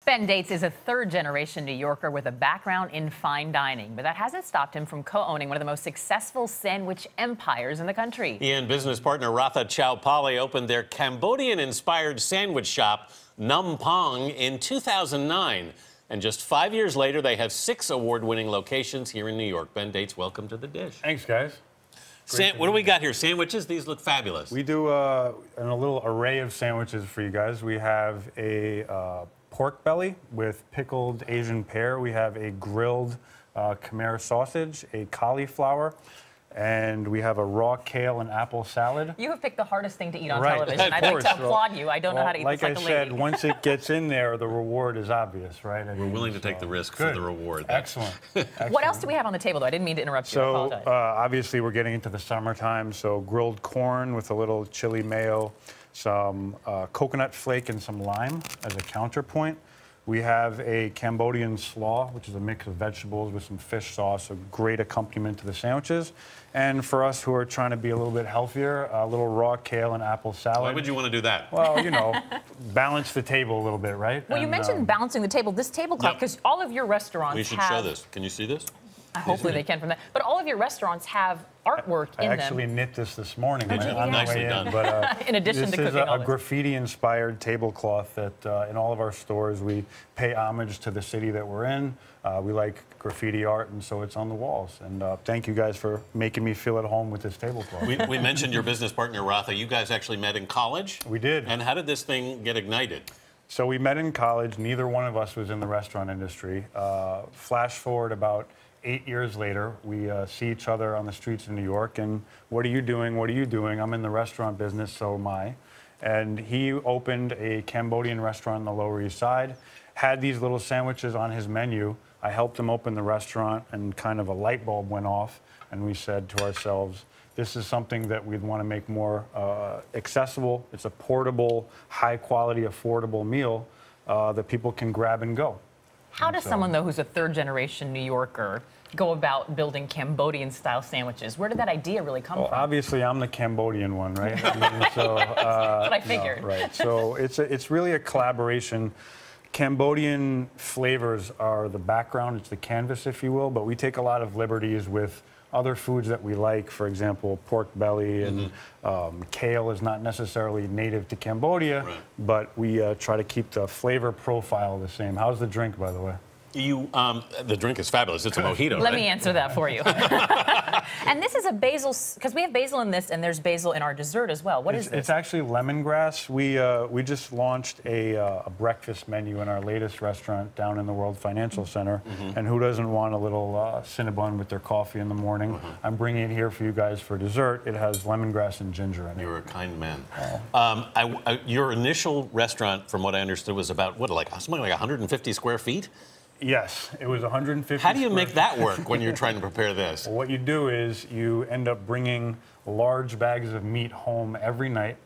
Ben Daitz is a third-generation New Yorker with a background in fine dining, but that hasn't stopped him from co-owning one of the most successful sandwich empires in the country. He and business partner Ratha Chowpali opened their Cambodian-inspired sandwich shop, Num Pong, in 2009. And just 5 years later, they have 6 award-winning locations here in New York. Ben Daitz, welcome to the dish. Thanks, guys. What do we got here? Sandwiches? These look fabulous. We do a little array of sandwiches for you guys. We have a pork belly with pickled Asian pear. We have a grilled Khmer sausage, a cauliflower, and we have a raw kale and apple salad. You have picked the hardest thing to eat on right. television. I'd like to applaud you. I don't know how to eat like this like I a said, lady. once it gets in there, the reward is obvious, right? We're willing to take the risk for the reward. Excellent. What else do we have on the table, though? I didn't mean to interrupt you. I apologize. Obviously, we're getting into the summertime, so grilled corn with a little chili mayo, some coconut flake and some lime as a counterpoint. We have a Cambodian slaw, which is a mix of vegetables with some fish sauce, a great accompaniment to the sandwiches. And for us who are trying to be a little bit healthier, a little raw kale and apple salad. Why would you want to do that? Well, you know, balance the table a little bit, right? Well, you mentioned balancing the table. This tablecloth, because all of your restaurants We should show this. Can you see this? Hopefully they can from that. But all of your restaurants have artwork in them. I actually knit this morning. Nicely done. But, in addition to cooking this is all a this. graffiti-inspired tablecloth that in all of our stores we pay homage to the city that we're in. We like graffiti art, and so it's on the walls. And thank you guys for making me feel at home with this tablecloth. We mentioned your business partner, Ratha. You guys actually met in college? We did. And how did this thing get ignited? So we met in college. Neither one of us was in the restaurant industry. Flash forward about 8 years later, we see each other on the streets of New York, and what are you doing? What are you doing? I'm in the restaurant business, so am I. And he opened a Cambodian restaurant on the Lower East Side, had these little sandwiches on his menu. I helped him open the restaurant, and kind of a light bulb went off, and we said to ourselves, this is something that we'd want to make more accessible. It's a portable, high-quality, affordable meal that people can grab and go. How does someone, though, who's a third-generation New Yorker go about building Cambodian-style sandwiches? Where did that idea really come from? Obviously, I'm the Cambodian one, right? I mean, so, that's what I figured. No, right. So it's really a collaboration. Cambodian flavors are the background. It's the canvas, if you will. But we take a lot of liberties with other foods that we like. For example, pork belly and kale is not necessarily native to Cambodia, but we try to keep the flavor profile the same. How's the drink, by the way? The drink is fabulous. It's a mojito, Let me answer that for you. And this is a basil, because we have basil in this, and there's basil in our dessert as well. What is this? It's actually lemongrass. We just launched a breakfast menu in our latest restaurant down in the World Financial Center. And who doesn't want a little Cinnabon with their coffee in the morning? I'm bringing it here for you guys for dessert. It has lemongrass and ginger in it. You're a kind man. Your initial restaurant, from what I understood, was about, what, like something like 150 square feet? Yes, it was 150. How do you make that work when you're trying to prepare this? Well, what you do is you end up bringing large bags of meat home every night,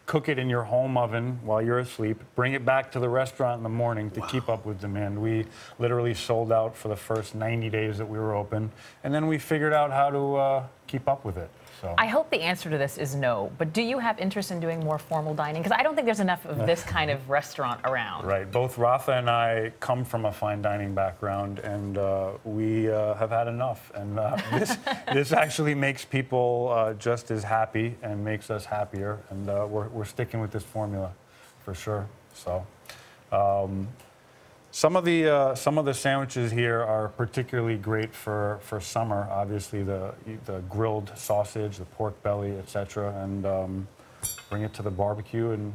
cook it in your home oven while you're asleep, bring it back to the restaurant in the morning to keep up with demand. We literally sold out for the first 90 days that we were open, and then we figured out how to keep up with it. So. I hope the answer to this is no, but do you have interest in doing more formal dining? Because I don't think there's enough of this kind of restaurant around. Right. Both Ratha and I come from a fine dining background, and we have had enough. And this actually makes people just as happy and makes us happier. And we're sticking with this formula for sure. So. Some of the sandwiches here are particularly great for summer. Obviously, the grilled sausage, the pork belly, etc. And bring it to the barbecue and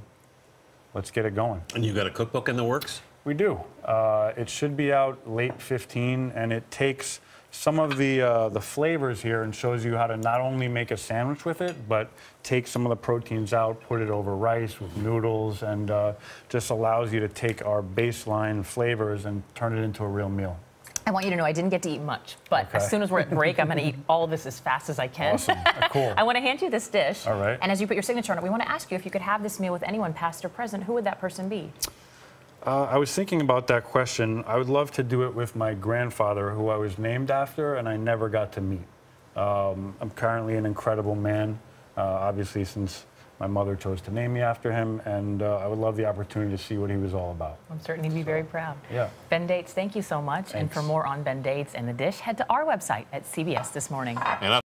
let's get it going. And you got a cookbook in the works? We do. It should be out late 15, and it takes some of the flavors here and shows you how to not only make a sandwich with it, but take some of the proteins out, put it over rice with noodles, and just allows you to take our baseline flavors and turn it into a real meal. I want you to know I didn't get to eat much, but as soon as we're at break, I'm going to eat all of this as fast as I can. Awesome. Cool. I want to hand you this dish. All right. And as you put your signature on it, we want to ask you if you could have this meal with anyone, past or present, who would that person be? I was thinking about that question. I would love to do it with my grandfather, who I was named after, and I never got to meet. I'm currently an incredible man, obviously, since My mother chose to name me after him, and I would love the opportunity to see what he was all about. I'm certainly be very proud. Yeah. Ben Daitz, thank you so much. Thanks. And for more on Ben Daitz and The Dish, head to our website at CBS This Morning. And